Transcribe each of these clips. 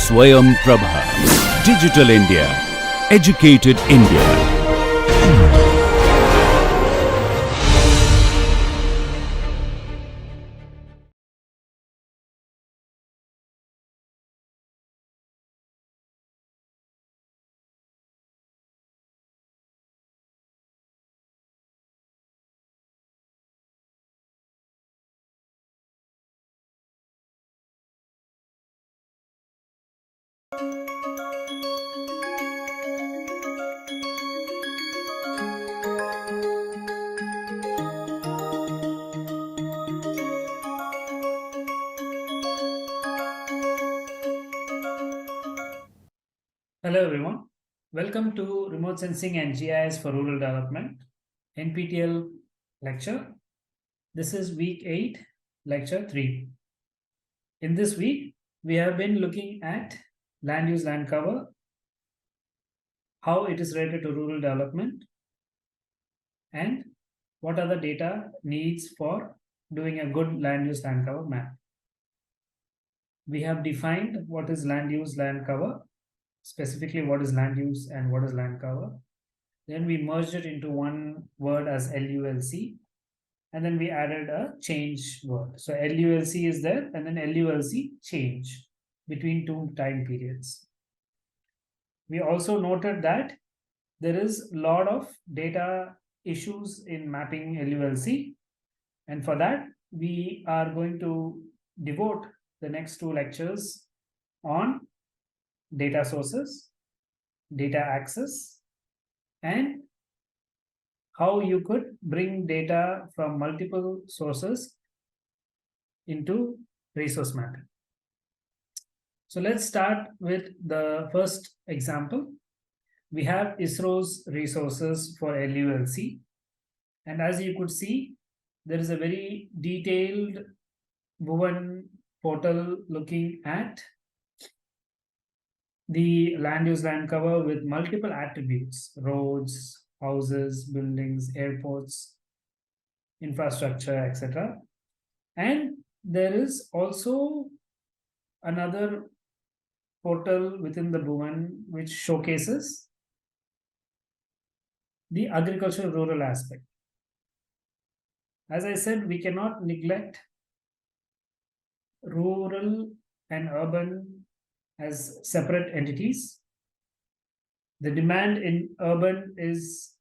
Swayam Prabha. Digital India. Educated India. Hello everyone, welcome to Remote Sensing and GIS for Rural Development NPTEL lecture. This is week 8, lecture 3. In this week, we have been looking at land use land cover, how it is related to rural development, and what are the data needs for doing a good land use land cover map. We have defined what is land use land cover, specifically what is land use and what is land cover. Then we merged it into one word as LULC, and then we added a change word. So LULC is there, and then LULC change between two time periods. We also noted that there is a lot of data issues in mapping LULC, and for that we are going to devote the next 2 lectures on data sources, data access, and how you could bring data from multiple sources into resource mapping. So let's start with the first example. We have ISRO's resources for LULC, and as you could see, there is a very detailed Bhuvan portal looking at the land use land cover with multiple attributes: roads, houses, buildings, airports, infrastructure, etc. And there is also another portal within the Bhuvan which showcases the agricultural rural aspect. As I said, we cannot neglect rural and urban as separate entities. The demand in urban is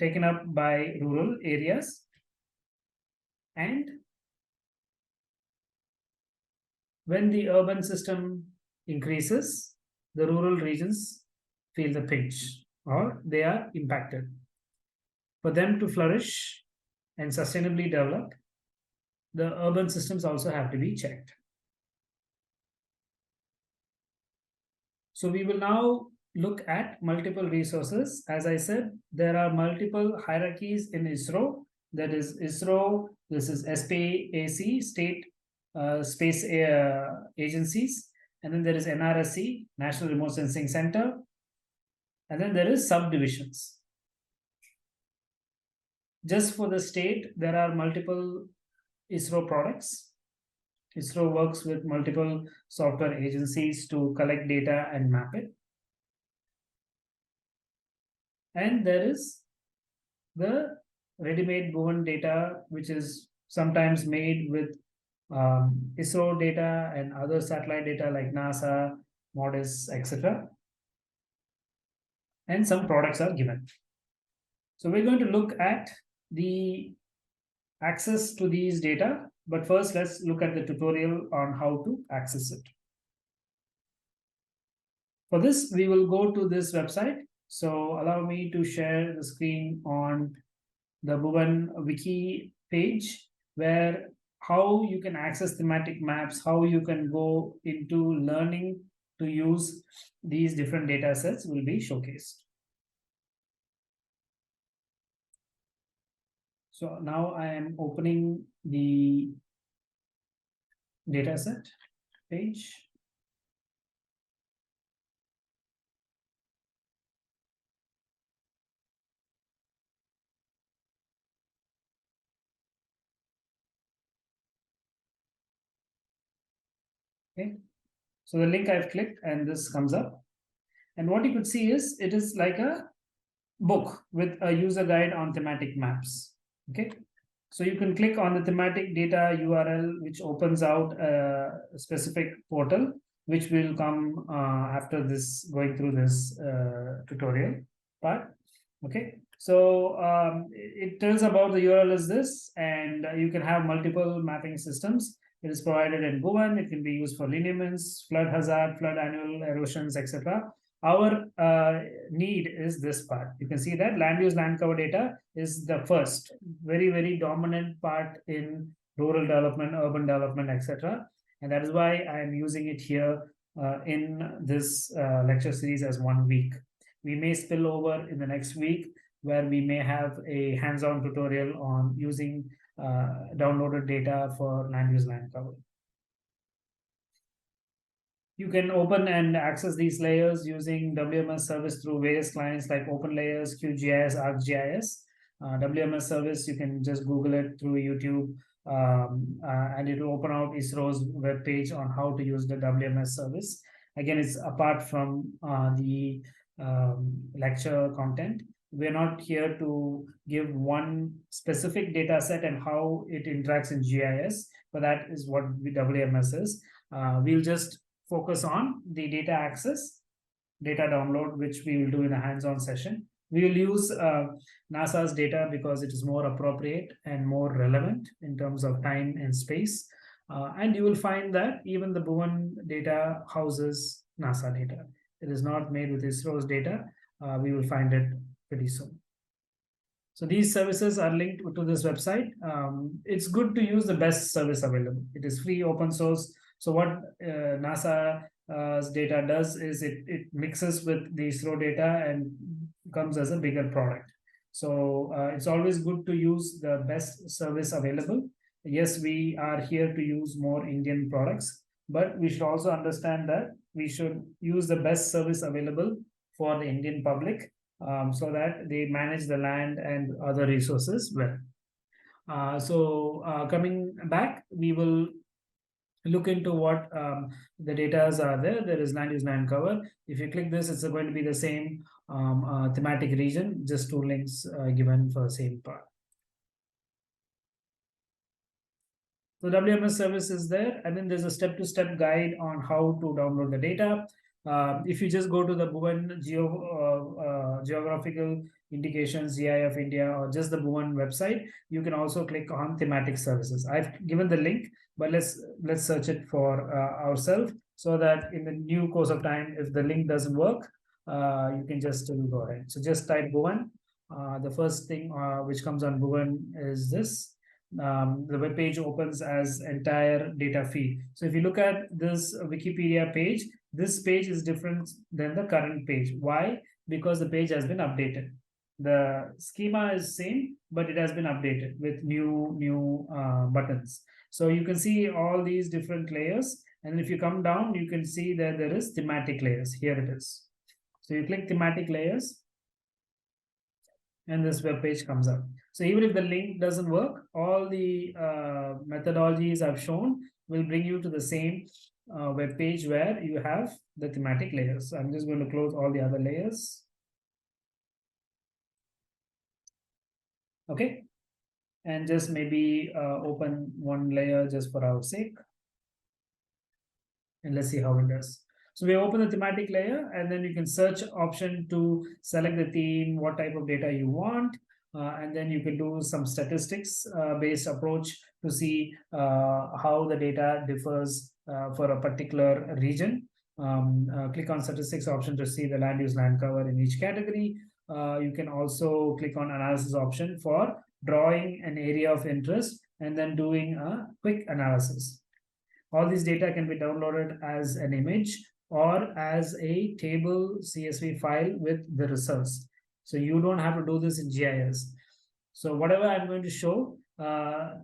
taken up by rural areas, and when the urban system increases, the rural regions feel the pinch or they are impacted. For them to flourish and sustainably develop, the urban systems also have to be checked. So we will now look at multiple resources. As I said, there are multiple hierarchies in ISRO. That is ISRO, this is SPAC, State Space Agencies, and then there is NRSC, National Remote Sensing Center, and then there is subdivisions. Just for the state, there are multiple ISRO products. ISRO works with multiple software agencies to collect data and map it. And there is the ready-made Bhuvan data, which is sometimes made with ISRO data and other satellite data like NASA, MODIS, etc. And some products are given. So we're going to look at the access to these data, but first let's look at the tutorial on how to access it. For this, we will go to this website. So allow me to share the screen on the Bhuvan wiki page, where how you can access thematic maps, how you can go into learning to use these different data sets will be showcased. So now I am opening the dataset page. Okay, So the link I've clicked and this comes up. And what you could see is it is like a book with a user guide on thematic maps. Okay. So you can click on the thematic data URL, which opens out a specific portal, which will come after this, going through this tutorial part. Okay. So it tells about the URL is this, and you can have multiple mapping systems. It is provided in Bhuvan. It can be used for lineaments, flood hazard, flood annual erosions, etc. Our need is this part. You can see that land use land cover data is the first very dominant part in rural development, urban development, etc. And that is why I am using it here in this lecture series as 1 week. We may spill over in the next week, where we may have a hands-on tutorial on using downloaded data for land use land cover. You can open and access these layers using WMS service through various clients like OpenLayers, QGIS, ArcGIS. WMS service, you can just Google it through YouTube, and it will open out ISRO's webpage on how to use the WMS service. Again, it's apart from the lecture content. We're not here to give one specific data set and how it interacts in GIS, but that is what the WMS is. We'll just focus on the data access, data download, which we will do in a hands-on session. We will use NASA's data because it is more appropriate and more relevant in terms of time and space. And you will find that even the Bhuvan data houses NASA data. It is not made with ISRO's data. We will find it pretty soon. So these services are linked to this website. It's good to use the best service available. It is free, open source. So what NASA's data does is it mixes with the ISRO data and comes as a bigger product. So it's always good to use the best service available. Yes, we are here to use more Indian products, but we should also understand that we should use the best service available for the Indian public, so that they manage the land and other resources well. Coming back, we will look into what the data are there. There is land use land cover. If you click this, it's going to be the same thematic region, just 2 links given for the same part. So WMS service is there, and then there's a step-to-step guide on how to download the data. If you just go to the Bhuvan geographical indications, GIF India, or just the Bhuvan website, you can also click on thematic services. I've given the link, but let's search it for ourselves, so that in the new course of time, if the link doesn't work, you can just still go ahead. So just type Bhuvan. The first thing which comes on Bhuvan is this. The web page opens as entire data feed. So if you look at this Wikipedia page, this page is different than the current page. Why? Because the page has been updated. The schema is same, but it has been updated with new buttons. So you can see all these different layers. And if you come down, you can see that there is thematic layers. Here it is. So you click thematic layers, and this web page comes up. So even if the link doesn't work, all the methodologies I've shown will bring you to the same web page where you have the thematic layers. So I'm just going to close all the other layers. Okay. And just maybe open one layer just for our sake. And let's see how it does. So we open the thematic layer, and then you can search option to select the theme, what type of data you want. And then you can do some statistics based approach to see how the data differs for a particular region. Click on statistics option to see the land use land cover in each category. You can also click on analysis option for drawing an area of interest and then doing a quick analysis. All these data can be downloaded as an image or as a table CSV file with the results. So you don't have to do this in GIS. So whatever I'm going to show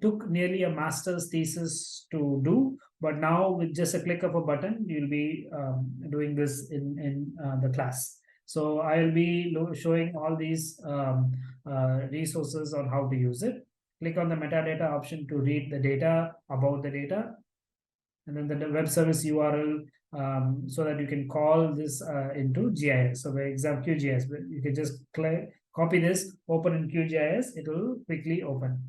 took nearly a master's thesis to do, but now with just a click of a button, you'll be doing this in the class. So I'll be showing all these resources on how to use it. Click on the metadata option to read the data about the data. and then the web service URL, so that you can call this into GIS. So, for example, QGIS, you can just copy this, open in QGIS, it will quickly open.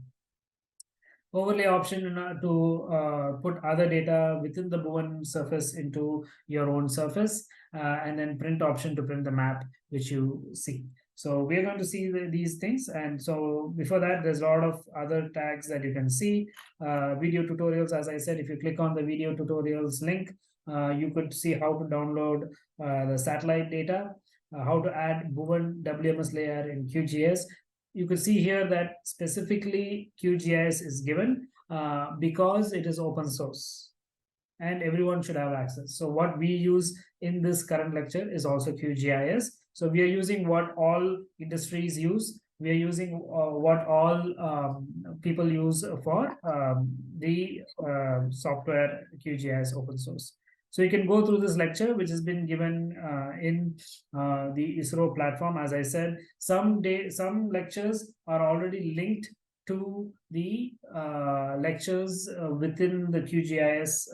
Overlay option to put other data within the Bhuvan surface into your own surface, and then print option to print the map which you see. So we're going to see these things, and so before that, there's a lot of other tags that you can see. Video tutorials, as I said, if you click on the video tutorials link, you could see how to download the satellite data, how to add Bhuvan WMS layer in QGIS. You can see here that specifically QGIS is given because it is open source and everyone should have access. So what we use in this current lecture is also QGIS. So we are using what all industries use. We are using what all people use for the software QGIS open source. So you can go through this lecture, which has been given in the ISRO platform. As I said, some lectures are already linked to the lectures within the QGIS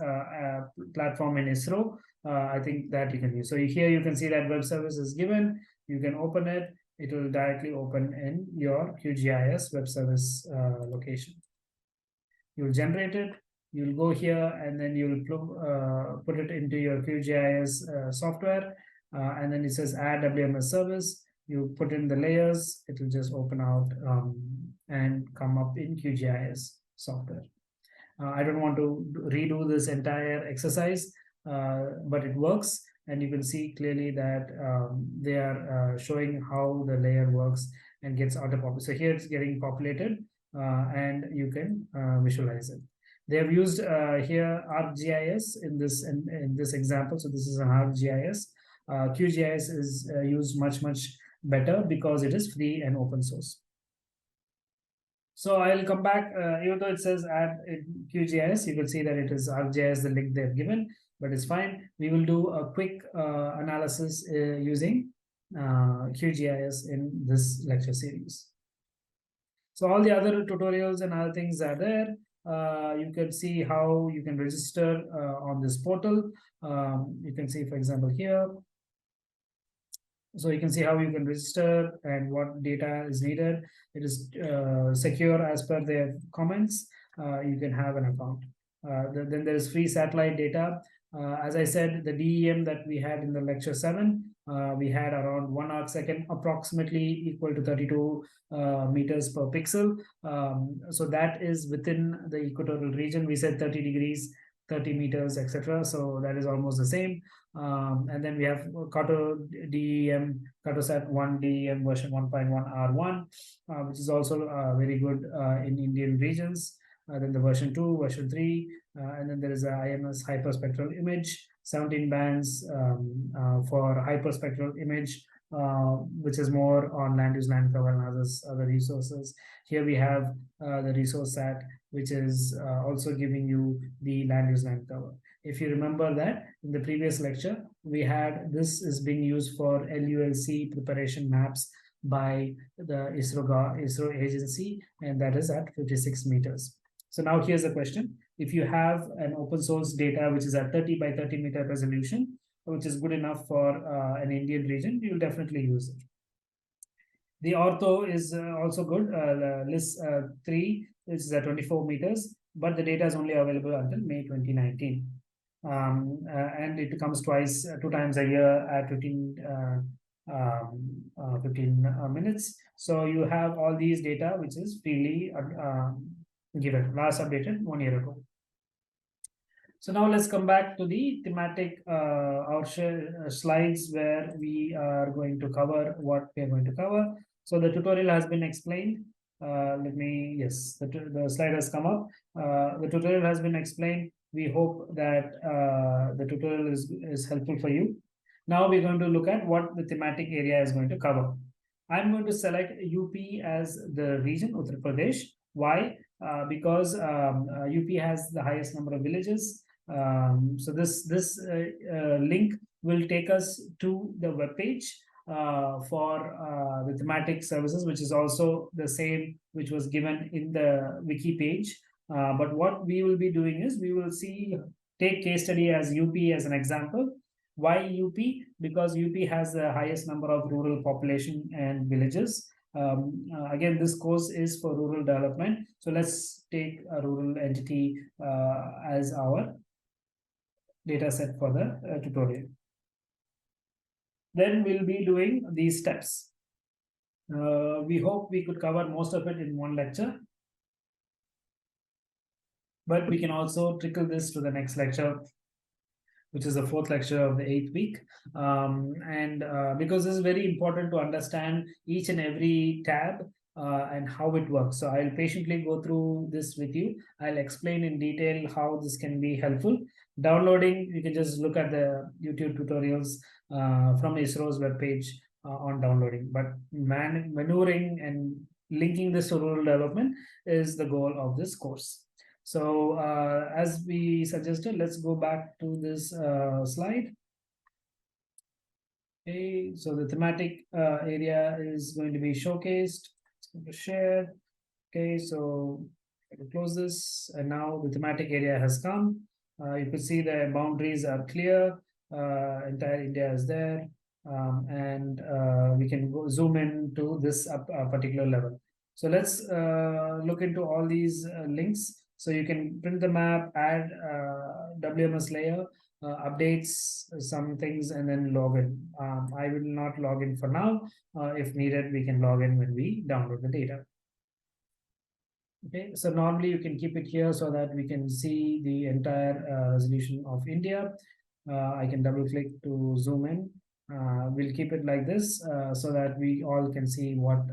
platform in ISRO. I think that you can use. So here you can see that web service is given. You can open it. It will directly open in your QGIS web service location. You'll generate it. You'll go here and then you'll put it into your QGIS software, and then it says add WMS service. You put in the layers, it will just open out and come up in QGIS software. I don't want to redo this entire exercise, but it works, and you can see clearly that they are showing how the layer works and gets auto-populated. So here it's getting populated, and you can visualize it. They have used here ArcGIS in this example. So this is an ArcGIS. QGIS is used much better because it is free and open source. So I'll come back, even though it says add QGIS, you can see that it is ArcGIS, the link they've given, but it's fine. We will do a quick analysis using QGIS in this lecture series. So all the other tutorials and other things are there. You can see how you can register on this portal. You can see, for example, here. So you can see how you can register and what data is needed. It is secure as per their comments. You can have an account. Then there is free satellite data. As I said, the DEM that we had in the lecture 7, we had around 1 arc-second, approximately equal to 32 meters per pixel. So that is within the equatorial region. We said 30 degrees, 30 meters, etc. So that is almost the same. And then we have Kato DEM, Katosat 1 DEM version 1.1 R1, which is also very good in Indian regions. Then the version 2, version 3, and then there is a IMS hyperspectral image, 17 bands for hyperspectral image, which is more on land use, land cover, and other resources. Here we have the resource set, which is also giving you the land use, land cover. If you remember that in the previous lecture, we had this is being used for LULC preparation maps by the ISRO agency, and that is at 56 meters. So now here's the question. If you have an open source data, which is at 30 by 30 meter resolution, which is good enough for an Indian region, you'll definitely use it. The ortho is also good, LIS 3, which is at 24 meters, but the data is only available until May 2019. And it comes two times a year at 15 minutes. So you have all these data, which is freely given, last updated 1 year ago. So now let's come back to the thematic slides where we are going to cover what we are going to cover. So the tutorial has been explained. The slide has come up. The tutorial has been explained. We hope that the tutorial is helpful for you. Now we're going to look at what the thematic area is going to cover. I'm going to select UP as the region, Uttar Pradesh. Why? Because UP has the highest number of villages. So this link will take us to the web page for the thematic services, which is also the same which was given in the wiki page. But what we will be doing is we will take case study as UP as an example. Why UP? Because UP has the highest number of rural population and villages. Again, this course is for rural development. So let's take a rural entity as our data set for the tutorial. Then we'll be doing these steps. We hope we could cover most of it in one lecture, but we can also trickle this to the next lecture, which is the fourth lecture of the 8th week. Because this is very important to understand each and every tab and how it works. So I'll patiently go through this with you. I'll explain in detail how this can be helpful. Downloading, you can just look at the YouTube tutorials from ISRO's webpage on downloading. But maneuvering and linking this to rural development is the goal of this course. So as we suggested, let's go back to this slide. Okay, so the thematic area is going to be showcased. It's going to share. Okay, so I can close this, and now the thematic area has come. You can see the boundaries are clear. Entire India is there, and we can go zoom in to this particular level. So let's look into all these links. So you can print the map, add WMS layer, updates some things, and then log in. I will not log in for now. If needed, we can log in when we download the data. Okay, so normally you can keep it here so that we can see the entire resolution of India. I can double click to zoom in. We'll keep it like this so that we all can see what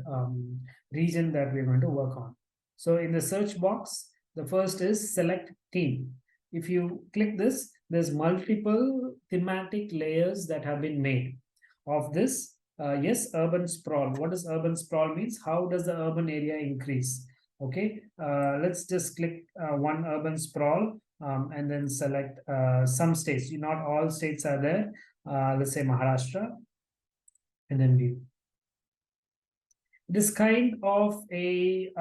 region that we're going to work on. So in the search box, the first is select theme. If you click this, there's multiple thematic layers that have been made of this. Yes, urban sprawl. What does urban sprawl means? How does the urban area increase? Okay, let's just click one urban sprawl and then select some states. Not all states are there. Let's say Maharashtra, and then view. It is kind of a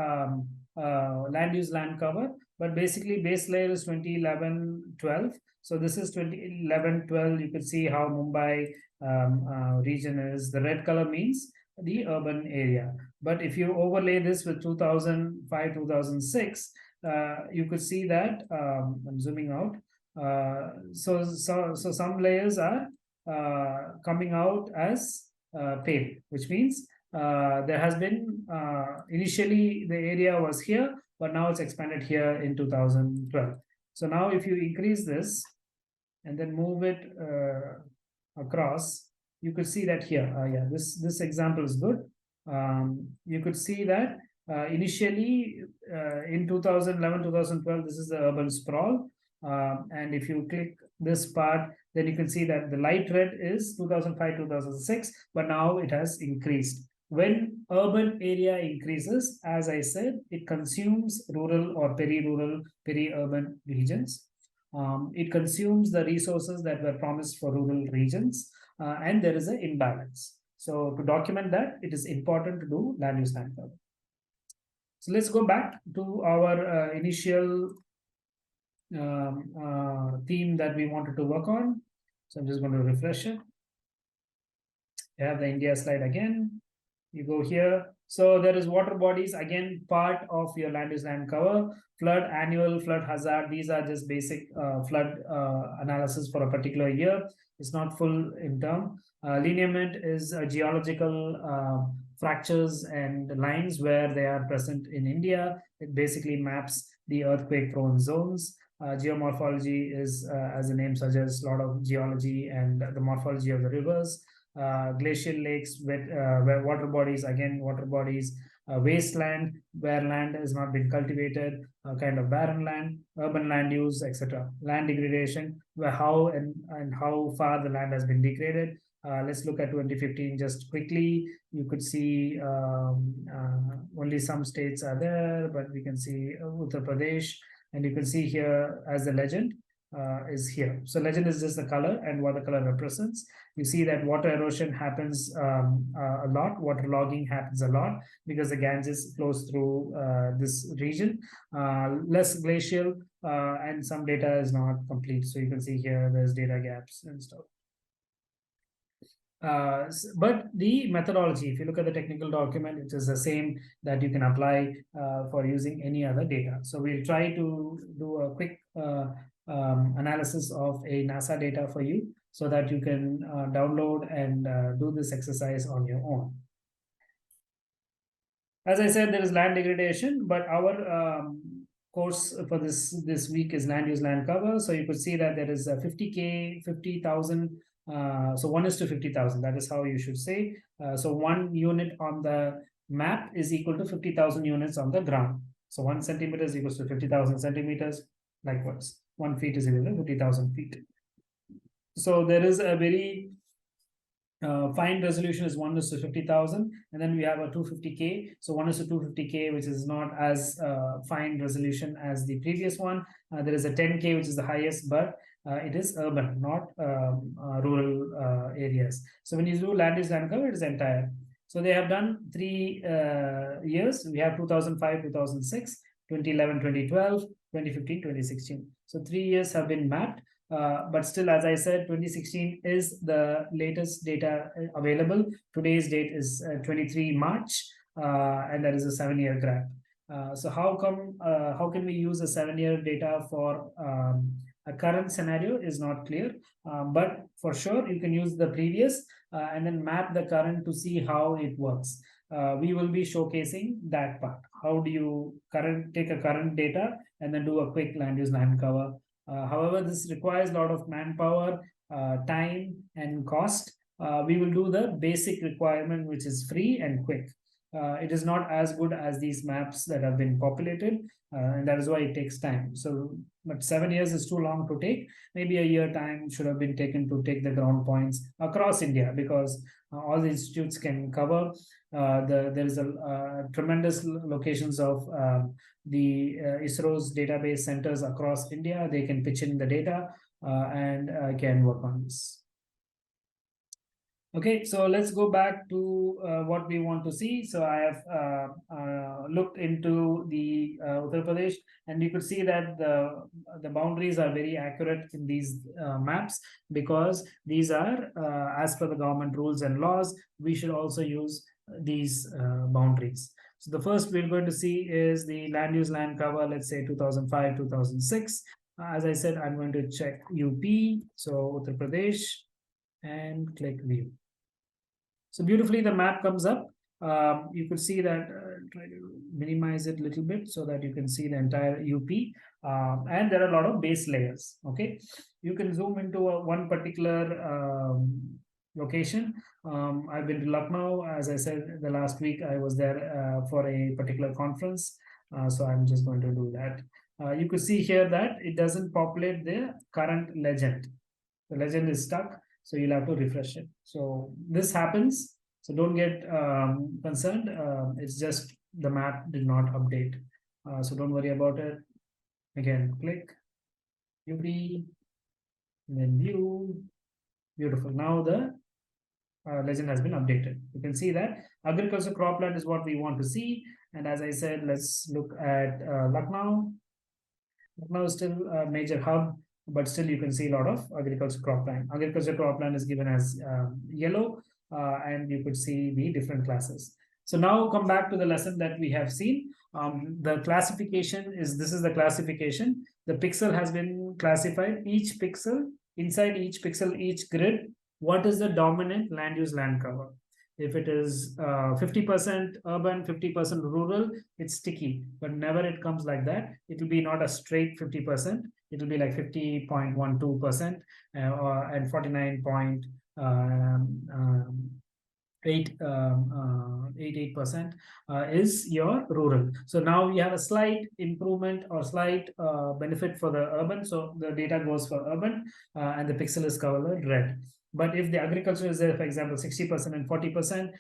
land use land cover, but basically base layer is 2011-12. So this is 2011-12. You can see how Mumbai region is. The red color means the urban area. But if you overlay this with 2005-2006, you could see that I'm zooming out. So some layers are coming out as pale, which means there has been initially the area was here, but now it's expanded here in 2012. So now if you increase this and then move it across, you could see that here. Yeah, this example is good. You could see that initially in 2011-2012, this is the urban sprawl. And if you click this part, then you can see that the light red is 2005-2006, but now it has increased. When urban area increases, as I said, it consumes rural or peri-rural, peri-urban regions. It consumes the resources that were promised for rural regions, and there is an imbalance. So to document that, it is important to do land use land cover. So let's go back to our initial theme that we wanted to work on. So I'm just going to refresh it. You have the India slide again. You go here. So there is water bodies, again, part of your land use land cover. Flood, annual flood hazard. These are just basic flood analysis for a particular year. It's not full in term. Lineament is geological fractures and lines where they are present in India. It basically maps the earthquake prone zones. Geomorphology is, as the name suggests, a lot of geology and the morphology of the rivers. Glacial lakes, where water bodies, again, water bodies, wasteland, where land has not been cultivated, kind of barren land, urban land use, etc. Land degradation, where how and how far the land has been degraded. Let's look at 2015 just quickly. You could see only some states are there, but we can see Uttar Pradesh, and you can see here as the legend. is here. So legend is just the color and what the color represents. You see that water erosion happens a lot, water logging happens a lot because the Ganges flows through this region. Less glacial, and some data is not complete. So you can see here there's data gaps and stuff. But the methodology, if you look at the technical document, it is the same that you can apply for using any other data. So we'll try to do a quick analysis of a NASA data for you so that you can download and do this exercise on your own. As I said, there is land degradation, but our course for this week is land use, land cover. So you could see that there is a 50K, 50,000. So 1:50,000. That is how you should say. So 1 unit on the map is equal to 50,000 units on the ground. So 1 centimeter is equal to 50,000 centimeters. Likewise, 1 feet is equal to 50,000 feet. So there is a very fine resolution is 1:50,000, and then we have a 250K. So 1:250K, which is not as fine resolution as the previous one. There is a 10K, which is the highest, but it is urban, not rural areas. So when you do land use, land cover, it is entire. So they have done 3 years. We have 2005, 2006, 2011, 2012, 2015, 2016. So 3 years have been mapped. But still, as I said, 2016 is the latest data available. Today's date is 23 March, and that is a 7-year graph. So how can we use a 7-year data for a current scenario is not clear, but for sure you can use the previous and then map the current to see how it works. We will be showcasing that part. How do you take a current data and then do a quick land use, land cover? However, this requires a lot of manpower, time, and cost. We will do the basic requirement, which is free and quick. It is not as good as these maps that have been populated, and that is why it takes time. So, but 7 years is too long to take. Maybe a year time should have been taken to take the ground points across India, because all the institutes can cover. There is a tremendous locations of the ISRO's database centers across India. They can pitch in the data and can work on this. Okay, so let's go back to what we want to see. So I have looked into the Uttar Pradesh, and you could see that the boundaries are very accurate in these maps, because these are as per the government rules and laws. We should also use these boundaries. So the first we're going to see is the land use, land cover, let's say 2005, 2006. As I said, I'm going to check UP, so Uttar Pradesh, and click view. So beautifully the map comes up. You could see that, try to minimize it a little bit so that you can see the entire UP, and there are a lot of base layers. Okay, you can zoom into one particular location. I've been to Lucknow. As I said, the last week I was there for a particular conference, so I'm just going to do that. You could see here that it doesn't populate the current legend. The legend is stuck, so you'll have to refresh it. So this happens, so don't get concerned. It's just the map did not update, so don't worry about it. Again, click UP, and then view. Beautiful. Now the legend has been updated. You can see that agriculture cropland is what we want to see. And as I said, let's look at Lucknow. Lucknow is still a major hub, but still you can see a lot of agriculture cropland. Agriculture cropland is given as yellow, and you could see the different classes. So now come back to the lesson that we have seen. The classification is, this is the classification. The pixel has been classified. Each pixel, inside each pixel, each grid, what is the dominant land use, land cover? If it is 50% urban, 50% rural, it's sticky, but never it comes like that. It will be not a straight 50%. It will be like 50.12% and 49.88% is your rural. So now we have a slight improvement or slight benefit for the urban. So the data goes for urban, and the pixel is colored red. But if the agriculture is there, for example, 60% and 40%,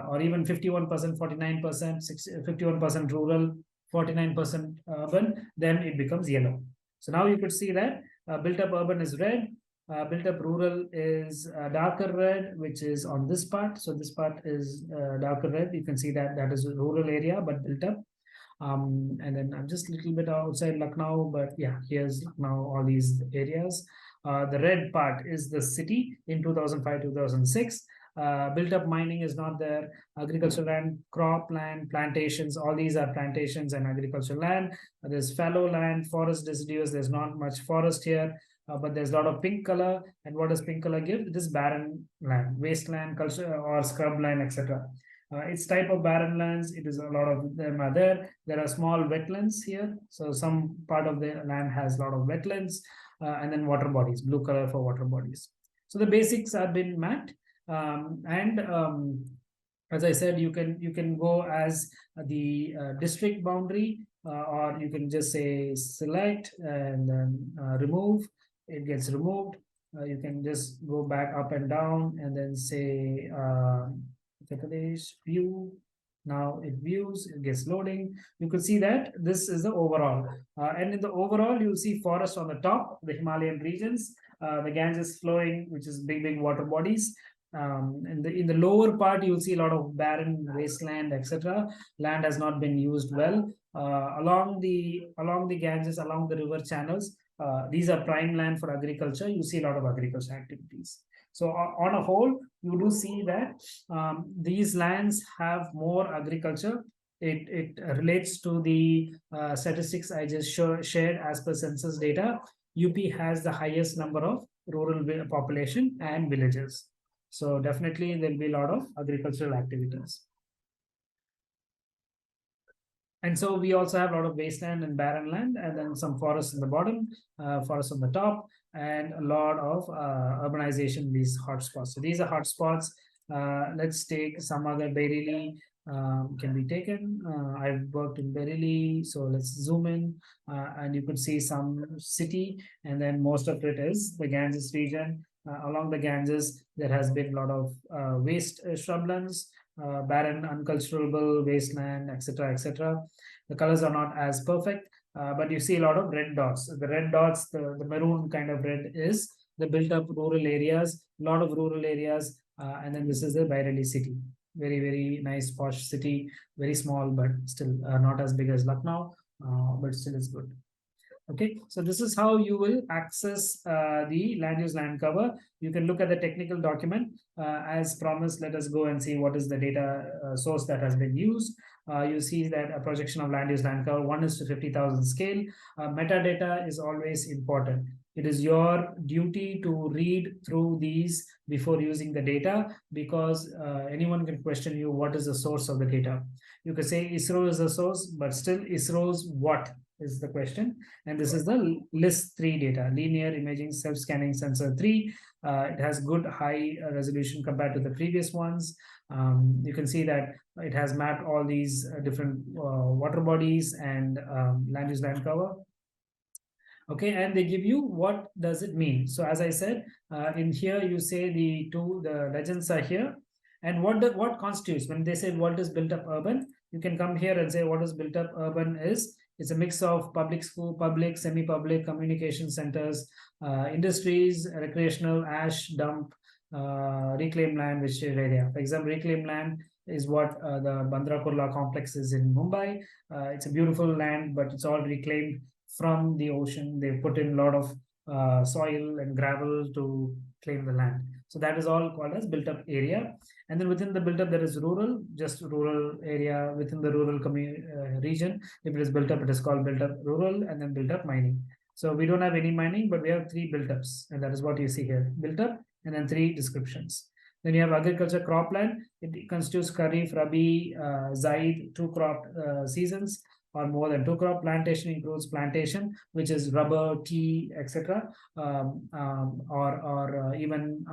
or even 51%, 49%, 51% rural, 49% urban, then it becomes yellow. So now you could see that Built up urban is red. Built up rural is darker red, which is on this part. So this part is darker red. You can see that that is a rural area, but built up. And then I'm just a little bit outside Lucknow, but yeah, here's Lucknow, all these areas. The red part is the city in 2005, 2006. Built up mining is not there. Agricultural land, crop land, plantations, all these are plantations and agricultural land. There's fallow land, forest residues. There's not much forest here, but there's a lot of pink color. And what does pink color give? It is barren land, wasteland, culture, or scrub land, etc. It's type of barren lands. It is a lot of them are there. There are small wetlands here. So some part of the land has a lot of wetlands, and then water bodies, blue color for water bodies. So the basics have been met. As I said, you can go as the district boundary, or you can just say select and then remove. It gets removed. You can just go back up and down and then say view. Now it views, it gets loading. You could see that this is the overall. And in the overall, you'll see forest on the top, the Himalayan regions, the Ganges flowing, which is big water bodies. In the lower part, you'll see a lot of barren wasteland, etc. Land has not been used well. Along the Ganges, along the river channels, these are prime land for agriculture. You see a lot of agriculture activities. So on a whole, you do see that these lands have more agriculture. It relates to the statistics I just shared as per census data. UP has the highest number of rural population and villages. So definitely there will be a lot of agricultural activities. And so we also have a lot of wasteland and barren land, and then some forests in the bottom, forests on the top, and a lot of urbanization in these hotspots. So these are hotspots. Let's take some other Bareilly can be taken. I've worked in Bareilly, so let's zoom in, and you could see some city, and then most of it is the Ganges region. Along the Ganges, there has been a lot of waste shrublands, barren, unculturable wasteland, etc., etc. The colors are not as perfect, but you see a lot of red dots. The red dots, the maroon kind of red is the built-up rural areas, a lot of rural areas, and then this is the Bareilly city. Very nice, posh city, very small, but still not as big as Lucknow, but still is good. Okay, so this is how you will access the land use land cover. You can look at the technical document. As promised, let us go and see what is the data source that has been used. You see that a projection of land use land cover 1:50,000 scale. Metadata is always important. It is your duty to read through these before using the data, because anyone can question you, what is the source of the data? You could say ISRO is the source, but still ISRO's what is the question. And this is the list 3 data, linear imaging self-scanning sensor 3. It has good high resolution compared to the previous ones. You can see that it has mapped all these different water bodies and land use land cover. Okay, and they give you what does it mean. So as I said, in here you say the legends are here, and what constitutes when they say what is built up urban. You can come here and say what is built up urban is. It's a mix of public school, public, semi-public, communication centers, industries, recreational, ash dump, reclaimed land, which area. For example, reclaimed land is what the Bandra Kurla complex is in Mumbai. It's a beautiful land, but it's all reclaimed from the ocean. They put in a lot of soil and gravel to claim the land. So that is all called as built up area. And then within the built up, there is rural, just rural area within the rural region. If it is built up, it is called built up rural, and then built up mining. So we don't have any mining, but we have 3 built ups, and that is what you see here, built up, and then 3 descriptions. Then you have agriculture cropland. It constitutes Kharif, Rabi, Zaid, 2 crop seasons, or more than 2 crop. Plantation includes plantation, which is rubber, tea, etc., or even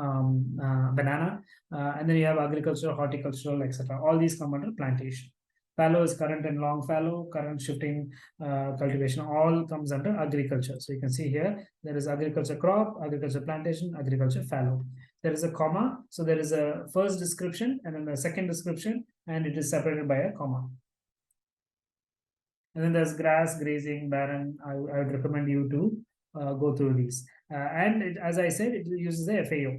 banana. And then you have agriculture, horticultural, etc. All these come under plantation. Fallow is current and long fallow, current shifting cultivation, all comes under agriculture. So you can see here, there is agriculture crop, agriculture plantation, agriculture fallow. There is a comma. So there is a first description and then a second description, and it is separated by a comma. And then there's grass, grazing, barren. I would recommend you to go through these. And as I said, it uses the FAO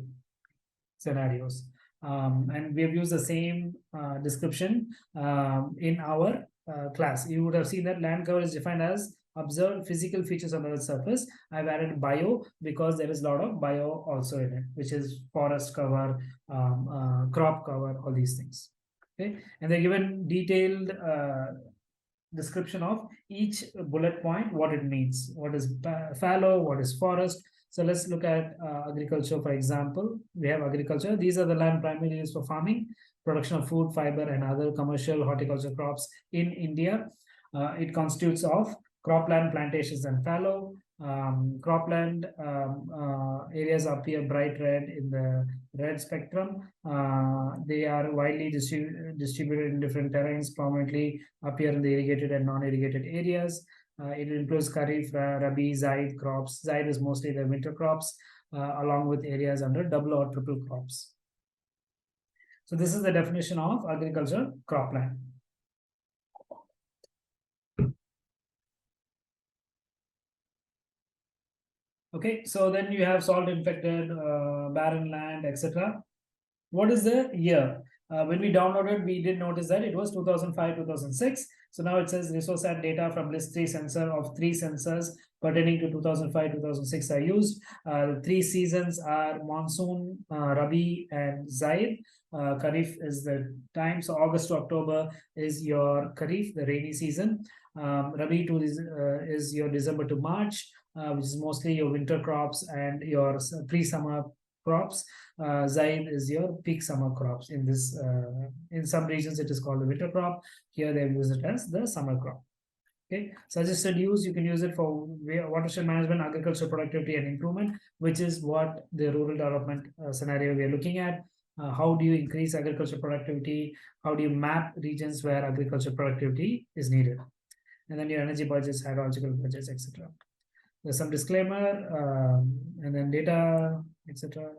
scenarios. And we have used the same description in our class. You would have seen that land cover is defined as observed physical features on the Earth's surface. I've added bio because there is a lot of bio also in it, which is forest cover, crop cover, all these things. Okay, and they're given detailed description of each bullet point, what it means, what is fallow, what is forest. So let's look at agriculture, for example. We have agriculture. These are the land primarily used for farming, production of food, fiber, and other commercial horticulture crops in India. It constitutes of cropland, plantations, and fallow. Cropland areas appear bright red in the red spectrum. They are widely distributed in different terrains, prominently appear in the irrigated and non-irrigated areas. It includes Kharif, Rabi, Zaid crops. Zaid is mostly the winter crops, along with areas under double or triple crops. So this is the definition of agriculture cropland. Okay, so then you have salt infected, barren land, etc. What is the year? When we downloaded, we did notice that it was 2005, 2006. So now it says resource add data from list 3 sensor of 3 sensors pertaining to 2005, 2006 are used. 3 seasons are monsoon, Rabi, and Zaid. Kharif is the time. So August to October is your Kharif, the rainy season. Rabi is your December to March, which is mostly your winter crops and your pre-summer crops. Zaid is your peak summer crops. In this, in some regions it is called the winter crop. Here they use it as the summer crop. Okay, suggested use, you can use it for watershed management, agricultural productivity and improvement, which is what the rural development scenario we are looking at. How do you increase agricultural productivity? How do you map regions where agricultural productivity is needed? And then your energy budgets, hydrological budgets, etc. There's some disclaimer, and then data, etc.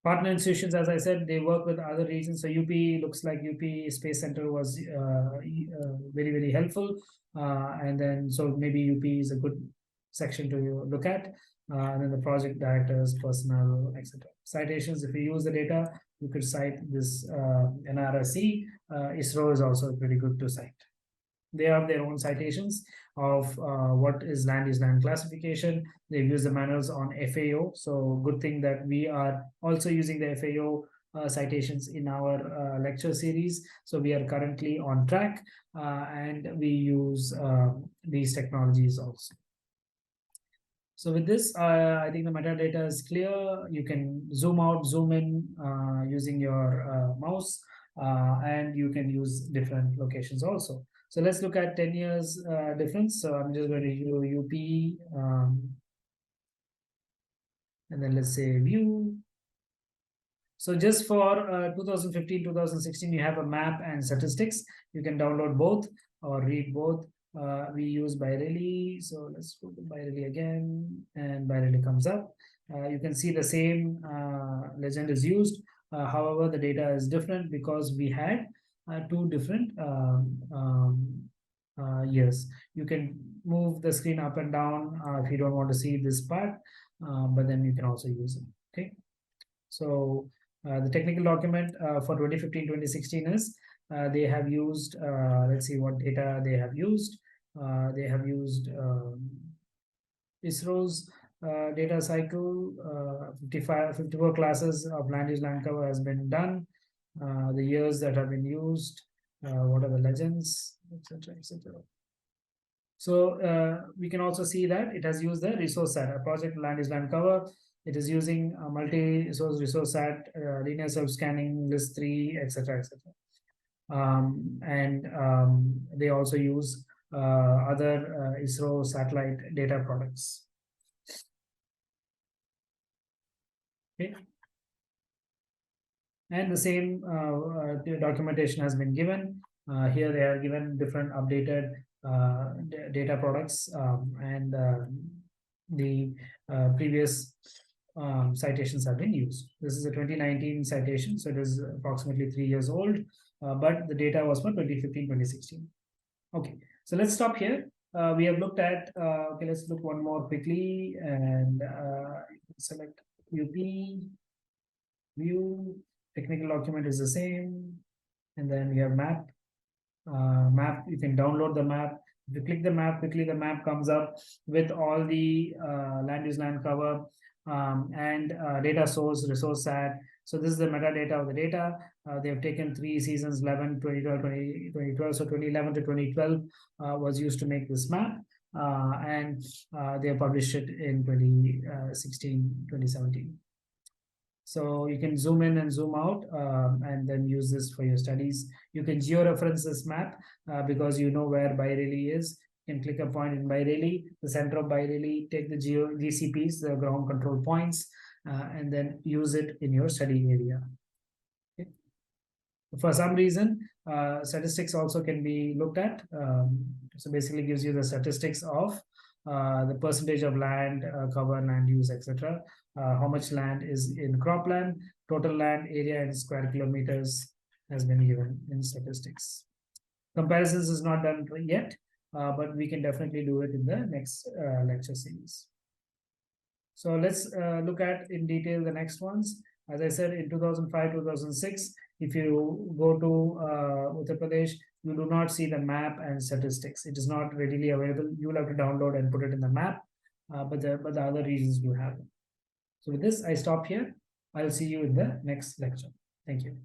Partner institutions, as I said, they work with other regions. So UP looks like UP Space Center was very, very helpful. And then so maybe UP is a good section to look at. And then the project directors, personnel, etc. Citations, if you use the data, you could cite this NRSC. ISRO is also pretty good to cite. They have their own citations of what is land classification. They've used the manuals on FAO. So good thing that we are also using the FAO citations in our lecture series. So we are currently on track and we use these technologies also. So with this, I think the metadata is clear. You can zoom out, zoom in using your mouse, and you can use different locations also. So let's look at 10 years difference. So I'm just going to do UP, and then let's say view. So just for 2015, 2016, you have a map and statistics. You can download both or read both. We use Birelli. So let's go to Birelli again, and Birelli comes up. You can see the same legend is used. However, the data is different because we had 2 different years. You can move the screen up and down if you don't want to see this part, but then you can also use it. Okay, so the technical document for 2015-2016 is they have used, let's see what data they have used. They have used ISRO's data cycle. 54 classes of land use land cover has been done. The years that have been used, what are the legends, etc., etc. So we can also see that it has used the resource set, a project land use land cover. It is using a multi-source resource set, linear self-scanning, list 3, etc., etc. They also use other ISRO satellite data products. Okay. And the same documentation has been given. Here they are given different updated data products and the previous citations have been used. This is a 2019 citation, so it is approximately 3 years old, but the data was for 2015-2016. Okay, so let's stop here. we have looked at, okay, let's look one more quickly and select UP, view, technical document is the same. And then we have map. Map, you can download the map. If you click the map, quickly the map comes up with all the land use, land cover, and data source, resource set. So this is the metadata of the data. They have taken 3 seasons, 11, 2012, 2012. So 2011 to 2012 was used to make this map. And they have published it in 2016, 2017. So you can zoom in and zoom out and then use this for your studies. You can georeference this map because you know where Bareilly is. You can click a point in Bareilly, the center of Bareilly, take the GCPs, the ground control points, and then use it in your study area. Okay. For some reason, statistics also can be looked at. So basically gives you the statistics of the percentage of land cover, land use, etc. How much land is in cropland, total land area in square kilometers has been given in statistics. Comparisons is not done yet, but we can definitely do it in the next lecture series. So let's look at in detail the next ones. As I said, in 2005, 2006, if you go to Uttar Pradesh, you do not see the map and statistics. It is not readily available. You will have to download and put it in the map, but the other regions do have it. So with this, I stop here. I'll see you in the next lecture. Thank you.